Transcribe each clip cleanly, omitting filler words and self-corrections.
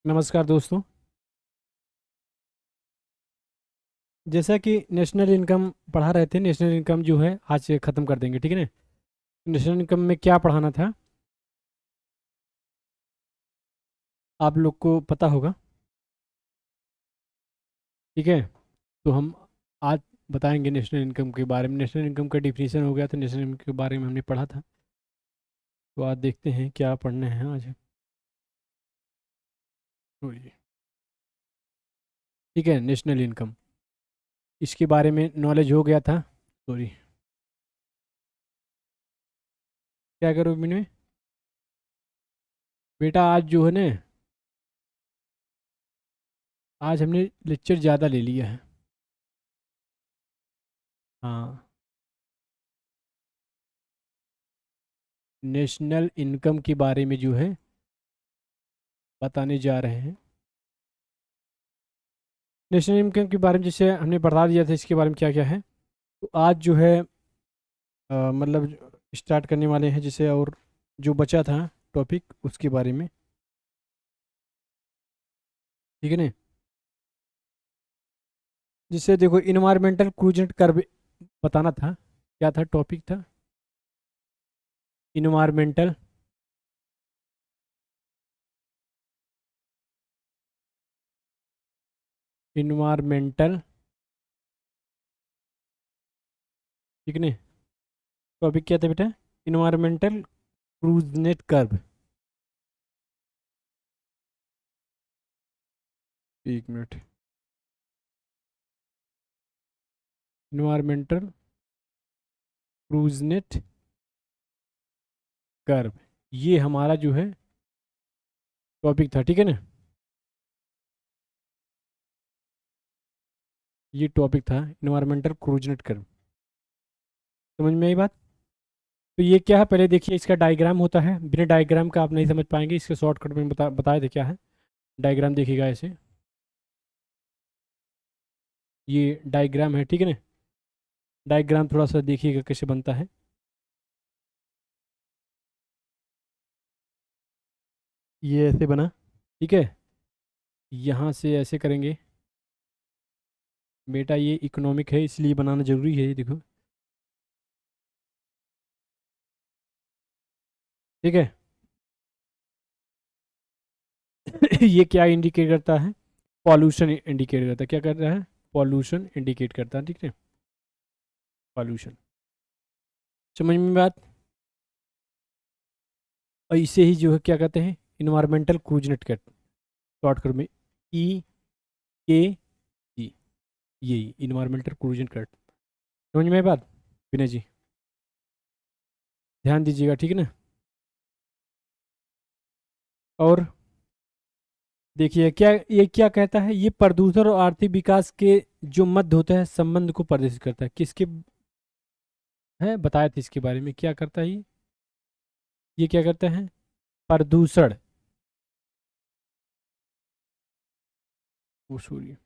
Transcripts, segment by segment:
नमस्कार दोस्तों। जैसा कि नेशनल इनकम पढ़ा रहे थे, नेशनल इनकम जो है आज से ख़त्म कर देंगे, ठीक है ना। नेशनल इनकम में क्या पढ़ाना था आप लोग को पता होगा, ठीक है। तो हम आज बताएंगे नेशनल इनकम के बारे में। नेशनल इनकम का डिफिनीशन हो गया था, नेशनल इनकम के बारे में हमने पढ़ा था। तो आज देखते हैं क्या पढ़ने हैं आज। तो ये ठीक है, नेशनल इनकम इसके बारे में नॉलेज हो गया था। सॉरी, क्या करो में बेटा, आज जो है ना, आज हमने लेक्चर ज़्यादा ले लिया है। हाँ, नेशनल इनकम के बारे में जो है बताने जा रहे हैं। नेशनल इनकम के बारे में जैसे हमने बता दिया था, इसके बारे में क्या क्या है। तो आज जो है मतलब स्टार्ट करने वाले हैं जैसे, और जो बचा था टॉपिक उसके बारे में, ठीक है ना। जिससे देखो, इन्वायरमेंटल क्रूजेंट कर्व बताना था। क्या था टॉपिक था? इन्वायरमेंटल इन्वायरमेंटल ठीक है ना। टॉपिक क्या था बेटा? Environmental Kuznets curve. एक मिनट। इन्वायरमेंटल क्रूजनेट कर्व, ये हमारा जो है टॉपिक था, ठीक है ना। ये टॉपिक था इन्वायरमेंटल क्रूजनेट कर्व। समझ में आई बात? तो ये क्या है, पहले देखिए, इसका डायग्राम होता है। बिना डायग्राम का आप नहीं समझ पाएंगे। इसके शॉर्टकट में बताए थे क्या है। डायग्राम देखिएगा ऐसे, ये डायग्राम है, ठीक है ना। डायग्राम थोड़ा सा देखिएगा कैसे बनता है। ये ऐसे बना, ठीक है। यहाँ से ऐसे करेंगे बेटा, ये इकोनॉमिक है इसलिए बनाना जरूरी है, ये देखो, ठीक है। ये क्या इंडिकेट करता है? पॉल्यूशन इंडिकेट करता है। क्या करता है? पॉल्यूशन इंडिकेट करता है, ठीक है। पॉल्यूशन, समझ में बात? और इसे ही जो है क्या कहते हैं, इन्वायरमेंटल क्रूजनेट कहते हैं, शॉर्टकट में के जी। यही इन्वायरमेंटल क्रूजन कट। समझ में आई बात विनय जी? ध्यान दीजिएगा, ठीक है ना। और देखिए क्या, ये क्या कहता है, ये प्रदूषण और आर्थिक विकास के जो मध्य होता है संबंध को प्रदर्शित करता है। किसके है बताया था इसके बारे में, क्या करता है ये क्या करता है? प्रदूषण, वो सूर्य,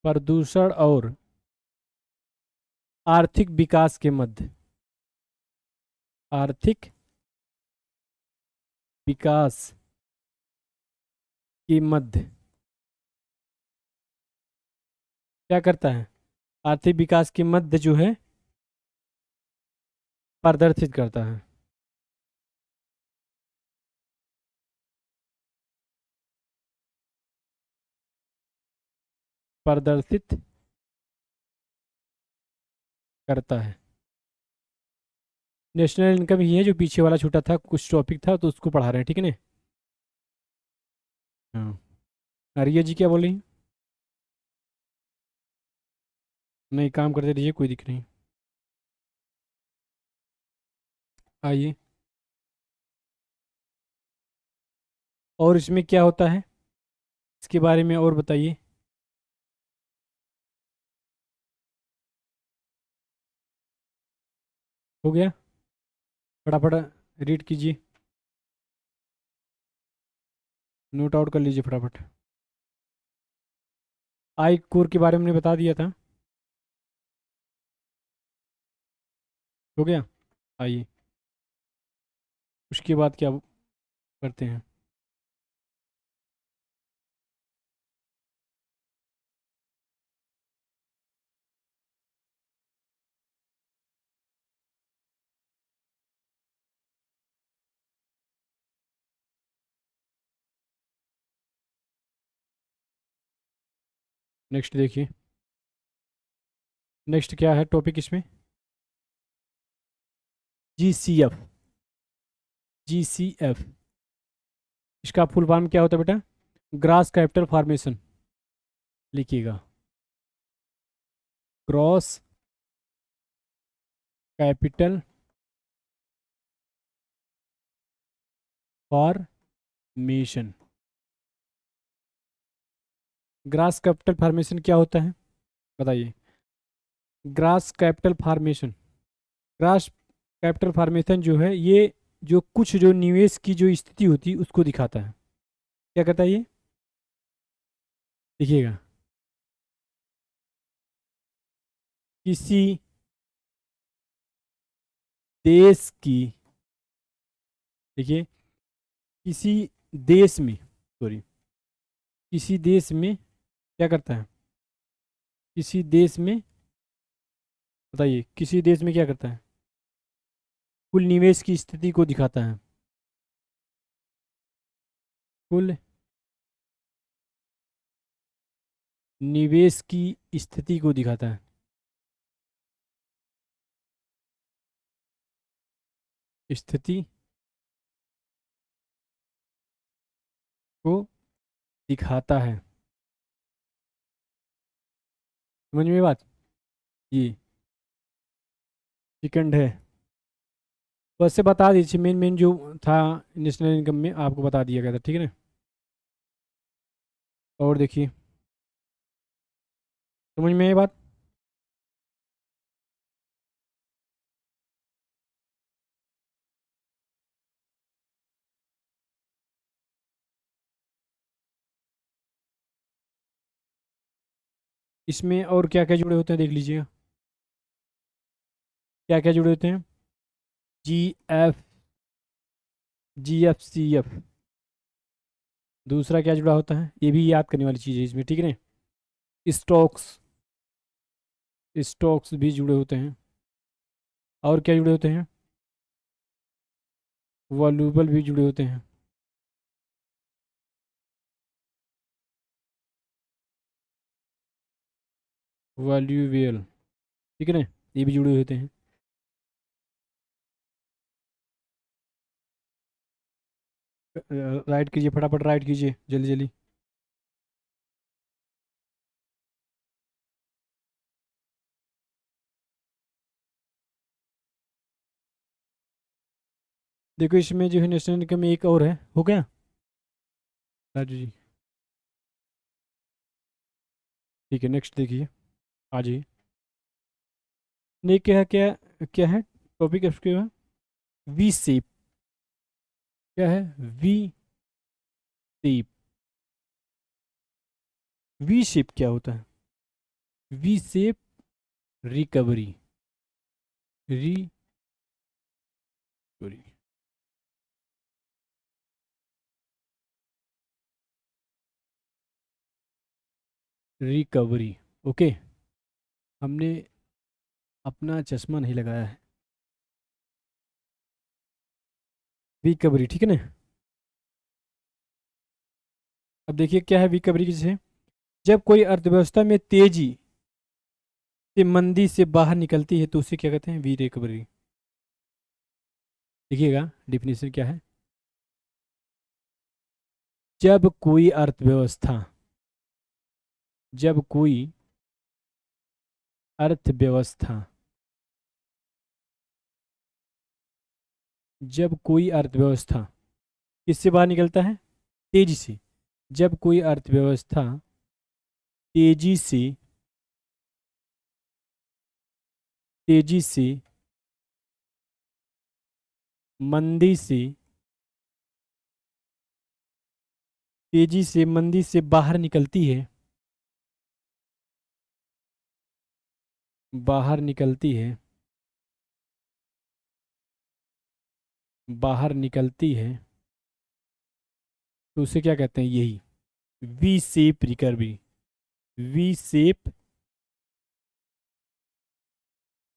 प्रदूषण और आर्थिक विकास के मध्य, आर्थिक विकास के मध्य क्या करता है? आर्थिक विकास के मध्य जो है प्रदर्शित करता है। प्रदर्शित करता है। नेशनल इनकम ही है, जो पीछे वाला छोटा था कुछ टॉपिक था तो उसको पढ़ा रहे हैं, ठीक है ना। हाँ, आर्या जी क्या बोल रही हैं? नहीं, काम करते रहिए, कोई दिक्कत नहीं। आइए, और इसमें क्या होता है इसके बारे में और बताइए। हो गया? फटाफट रीड कीजिए, नोट आउट कर लीजिए फटाफट। आई कोर के बारे में हमने बता दिया था। हो गया। आइए उसके बाद क्या करते हैं। नेक्स्ट देखिए, नेक्स्ट क्या है टॉपिक इसमें। GCF। GCF इसका फुल फॉर्म क्या होता है बेटा? Gross capital formation. लिखिएगा, gross capital formation. Gross capital formation क्या होता है बताइए? Gross capital formation, gross capital formation जो है ये जो कुछ जो निवेश की जो स्थिति होती है उसको दिखाता है। क्या कहता है ये? देखिएगा, किसी देश की, देखिए किसी देश में, सॉरी, किसी देश में क्या करता है? किसी देश में, बताइए किसी देश में क्या करता है? कुल निवेश की स्थिति को दिखाता है। कुल निवेश की स्थिति को दिखाता है। स्थिति को दिखाता है। समझ में बात? जी, सेकंड है। वैसे बता दीजिए, मेन मेन जो था नेशनल इनकम में आपको बता दिया गया था, ठीक है ना। और देखिए, समझ में ये बात? इसमें और क्या क्या जुड़े होते हैं देख लीजिए, क्या क्या जुड़े होते हैं। GF, GFCF, दूसरा क्या जुड़ा होता है ये भी याद करने वाली चीज़ है इसमें, ठीक है ना। स्टॉक्स, स्टॉक्स भी जुड़े होते हैं। और क्या जुड़े होते हैं? वॉल्यूबल भी जुड़े होते हैं। वैल्यूएबल, ठीक है ना, ये भी जुड़े होते हैं। राइट कीजिए, फटाफट राइट कीजिए, जल्दी जल्दी। देखो इसमें जो है नेशनल इनकम में एक और है, हो गया राजू जी? ठीक है, नेक्स्ट देखिए, आ जाइए। नहीं क्या है, क्या क्या है टॉपिक इसके बाद? V shape. क्या है? V shape. वी शेप क्या होता है? V shape recovery, recovery, recovery. Okay, हमने अपना चश्मा नहीं लगाया है। रिकवरी, ठीक है ना। अब देखिए क्या है रिकवरी किसे? जब कोई अर्थव्यवस्था में तेजी से मंदी से बाहर निकलती है तो उसे क्या कहते हैं? We recovery. देखिएगा डिफिनेशन क्या है। जब कोई अर्थव्यवस्था, जब कोई अर्थव्यवस्था, जब कोई अर्थव्यवस्था किससे बाहर निकलता है? तेजी से। जब कोई अर्थव्यवस्था तेजी से, तेजी से मंदी से, तेजी से मंदी से बाहर निकलती है, बाहर निकलती है, बाहर निकलती है तो उसे क्या कहते हैं? यही V shape recovery, V shape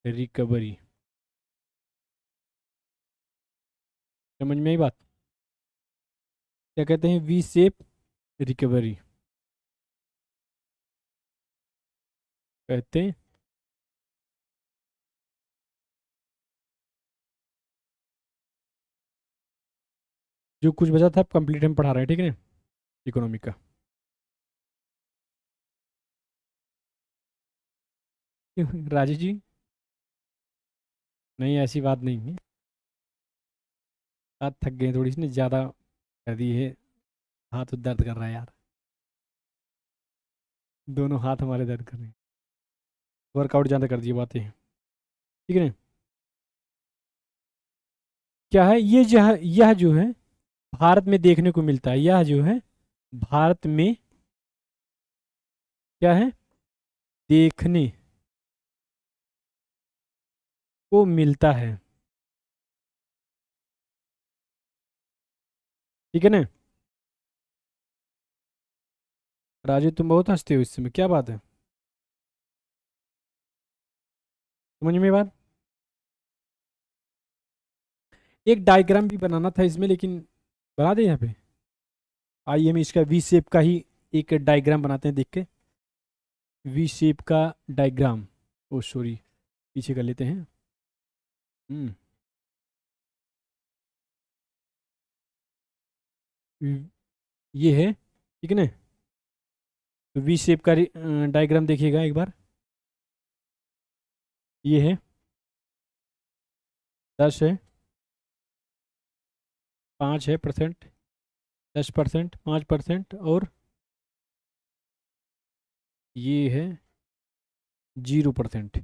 recovery. समझ में आई बात? क्या कहते हैं? वी शेप रिकवरी कहते हैं। जो कुछ बचा था कंप्लीट हम पढ़ा रहे हैं, ठीक है ना, इकोनॉमी का। क्यों राजू जी? नहीं, ऐसी बात नहीं है। हाथ थक गए थोड़ी सी ना, ज़्यादा कर दी है। हाथ तो दर्द कर रहा है यार, दोनों हाथ हमारे दर्द कर रहे हैं। वर्कआउट ज़्यादा कर दिए बातें, ठीक है ना। क्या है ये? यह जो है भारत में देखने को मिलता है। यह जो है भारत में क्या है? देखने को मिलता है, ठीक है ना। राजू तुम बहुत हंसते हो इस समय, क्या बात है? समझ में बात? एक डायग्राम भी बनाना था इसमें, लेकिन बना दे यहाँ पे। आइए हम इसका वी शेप का ही एक डायग्राम बनाते हैं, देख के। वी शेप का डायग्राम, ओ सॉरी, पीछे कर लेते हैं। हम्म ये है, ठीक है ना। तो वी शेप का डायग्राम देखिएगा एक बार। ये है 10 है, 5 है परसेंट, 10%, 5%, और ये है 0%,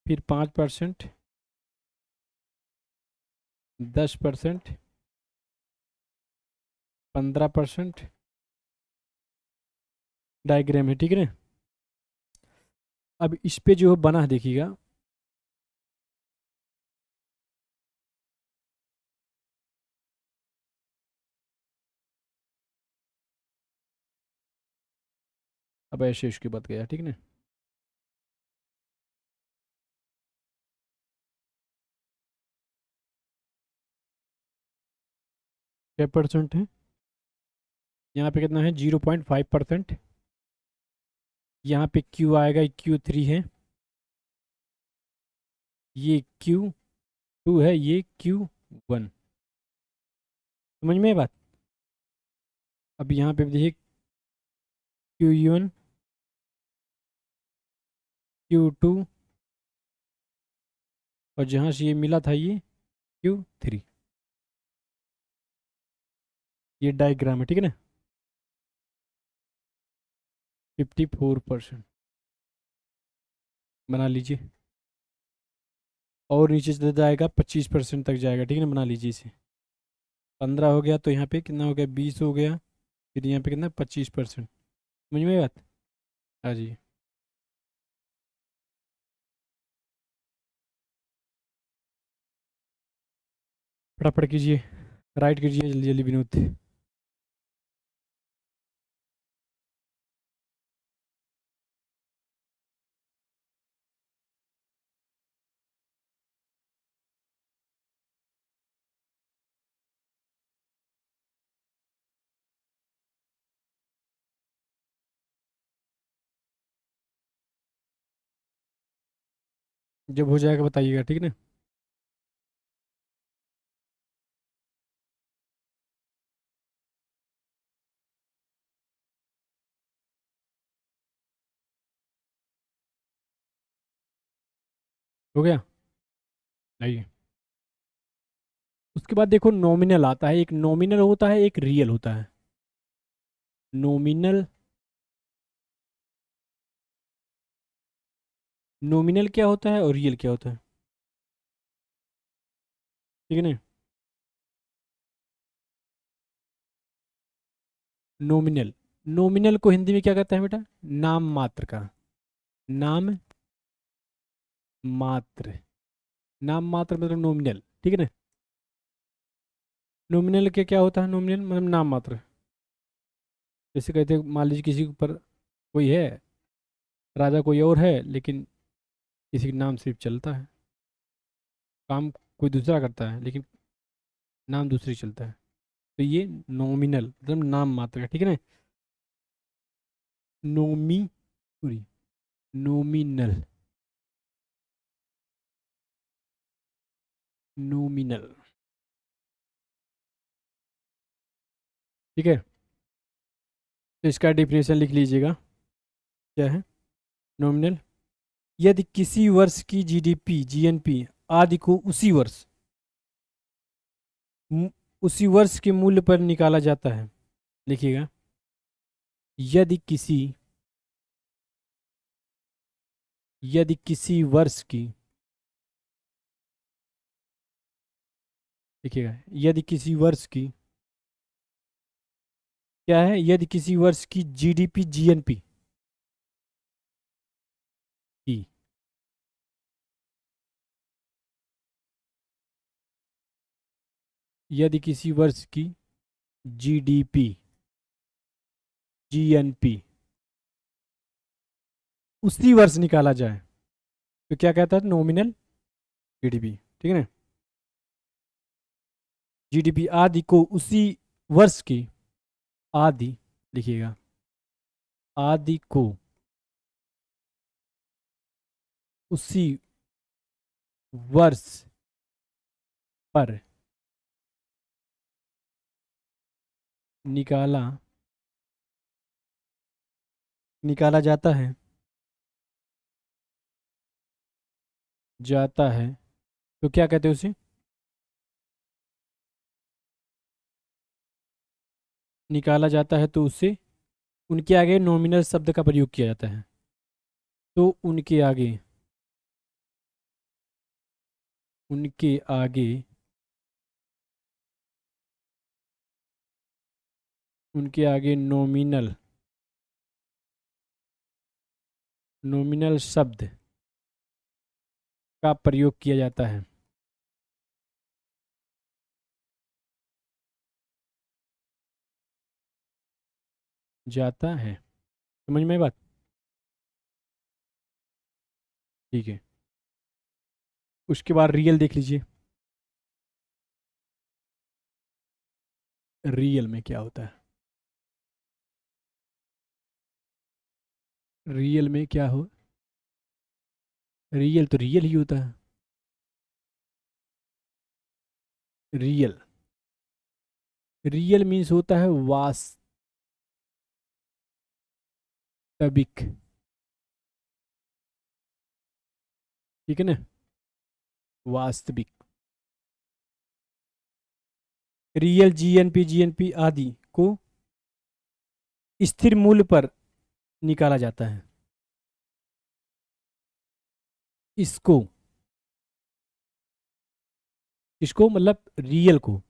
फिर 5%, 10%, 15% डायग्राम है, ठीक है ना। अब इस पे जो बना है देखिएगा। अब ऐसे इसके बाद गया, ठीक है ना। 6% है, यहाँ पे कितना है? 0.5%। यहाँ पे क्यू आएगा, Q3 है, ये Q2 है, ये Q1। समझ में ये बात? अब यहाँ पे देखिए, Q1, Q2, और जहाँ से ये मिला था ये Q3। ये डायग्राम है, ठीक है ना। 54% बना लीजिए, और नीचे चला जाएगा 25% तक जाएगा, ठीक है ना। बना लीजिए इसे। 15 हो गया, तो यहाँ पे कितना हो गया? 20 हो गया, फिर यहाँ पे कितना? 25%। समझ में ये बात? हाँ जी। फटाफट कीजिए, राइट कीजिए जल्दी जल्दी विनोद। जब हो जाएगा बताइएगा, ठीक है ना। हो गया? आइए। उसके बाद देखो नॉमिनल आता है। एक नॉमिनल होता है, एक रियल होता है। नॉमिनल, नॉमिनल क्या होता है और रियल क्या होता है, ठीक है ना। नॉमिनल, नॉमिनल को हिंदी में क्या कहते हैं बेटा? नाम मात्र का, नाम मात्र, नाम मात्र मतलब नॉमिनल। ठीक है ना। नॉमिनल के क्या होता है, नॉमिनल मतलब नाम मात्र। जैसे कहते हैं मान लीजिए किसी के ऊपर कोई है, राजा कोई और है, लेकिन किसी के नाम सिर्फ चलता है, काम कोई दूसरा करता है लेकिन नाम दूसरी चलता है, तो ये नॉमिनल मतलब नाम मात्र का, ठीक है ना। नोमी सॉरी नोमिनल, नोमिनल, ठीक है। तो इसका डिफिनेशन लिख लीजिएगा, क्या है नॉमिनल। यदि किसी वर्ष की जीडीपी जीएनपी आदि को मु- उसी वर्ष के मूल्य पर निकाला जाता है। लिखिएगा, यदि किसी यदि किसी वर्ष की, लिखिएगा यदि किसी वर्ष की, क्या है, यदि किसी वर्ष की जीडीपी जीएनपी की, यदि किसी वर्ष की जीडीपी जीएनपी उसी वर्ष निकाला जाए तो क्या कहता है, नॉमिनल जीडीपी, ठीक है ना। जीडीपी आदि को उसी वर्ष की, आदि लिखिएगा, आदि को उसी वर्ष पर निकाला निकाला जाता है तो क्या कहते हैं उसे, निकाला जाता है तो उससे उनके आगे नॉमिनल शब्द का प्रयोग किया जाता है। तो उनके आगे उनके आगे नॉमिनल शब्द का प्रयोग किया जाता है। जाता है, समझ में बात, ठीक है। उसके बाद रियल देख लीजिए, रियल में क्या होता है, रियल में क्या हो, रियल तो रियल ही होता है। रियल, रियल मीन्स होता है वास्तविक, ठीक है ना, वास्तविक। रियल जीएनपी आदि को स्थिर मूल्य पर निकाला जाता है। इसको इसको मतलब रियल को,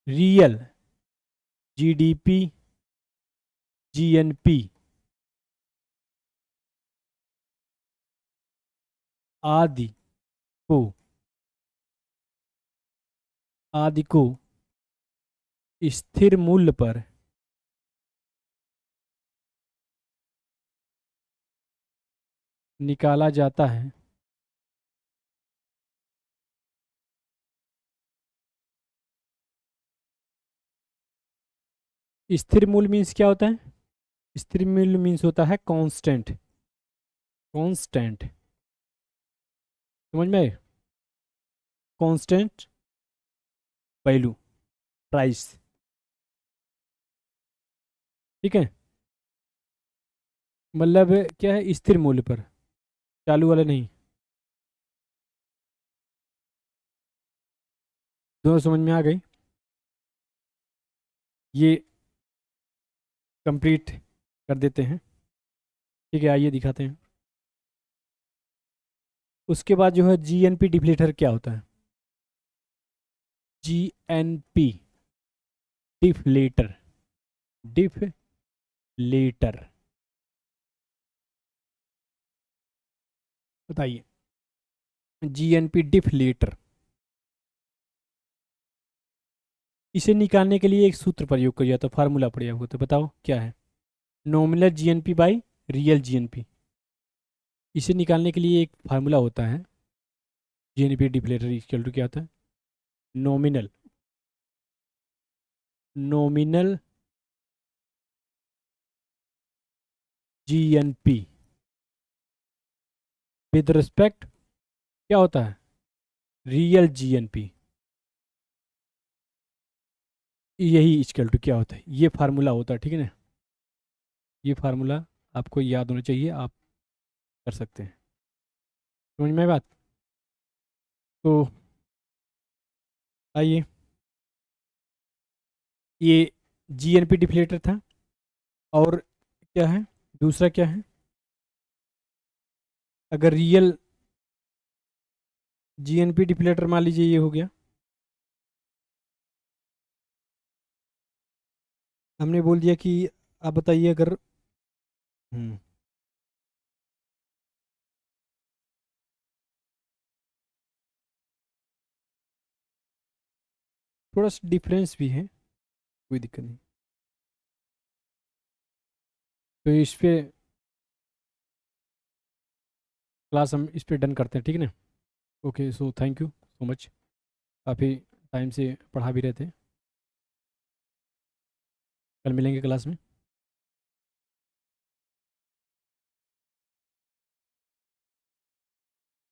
रियल जीडीपी जीएनपी आदि को आदि को स्थिर मूल्य पर निकाला जाता है। स्थिर मूल्य मीन्स क्या होता है, स्थिर मूल्य मीन्स होता है कांस्टेंट, कांस्टेंट, समझ में आए, कांस्टेंट वैल्यू, प्राइस, ठीक है। मतलब क्या है, स्थिर मूल्य पर, चालू वाला नहीं। दोनों समझ में आ गई, ये कंप्लीट कर देते हैं, ठीक है। आइए दिखाते हैं। उसके बाद जो है जीएनपी डिफ्लेटर क्या होता है, जीएनपी डिफ्लेटर, डिफ्लेटर बताइए, जीएनपी डिफ्लेटर इसे निकालने के लिए एक सूत्र प्रयोग किया जाता है, फार्मूला प्रयोग होता है, बताओ क्या है? Nominal GNP by real GNP. इसे निकालने के लिए एक फार्मूला होता है, जीएनपी डिफ्लेटर इक्वल टू क्या होता है? Nominal nominal GNP with respect क्या होता है? Real GNP. यही इक्वल टू क्या होता है? ये फार्मूला होता है, ठीक है ना? ये फार्मूला आपको याद होना चाहिए, आप कर सकते हैं। समझ में आई बात? तो आइए, ये जीएनपी डिफ्लेटर था। और क्या है दूसरा, क्या है? अगर रियल जीएनपी डिफ्लेटर मान लीजिए ये हो गया, हमने बोल दिया कि आप बताइए अगर हम्म थोड़ा सा डिफरेंस भी है, कोई दिक्कत नहीं। तो इस पे क्लास हम इस पे डन करते हैं, ठीक है ना? Okay, so thank you so much. काफ़ी टाइम से पढ़ा भी रहे थे। कल मिलेंगे क्लास में।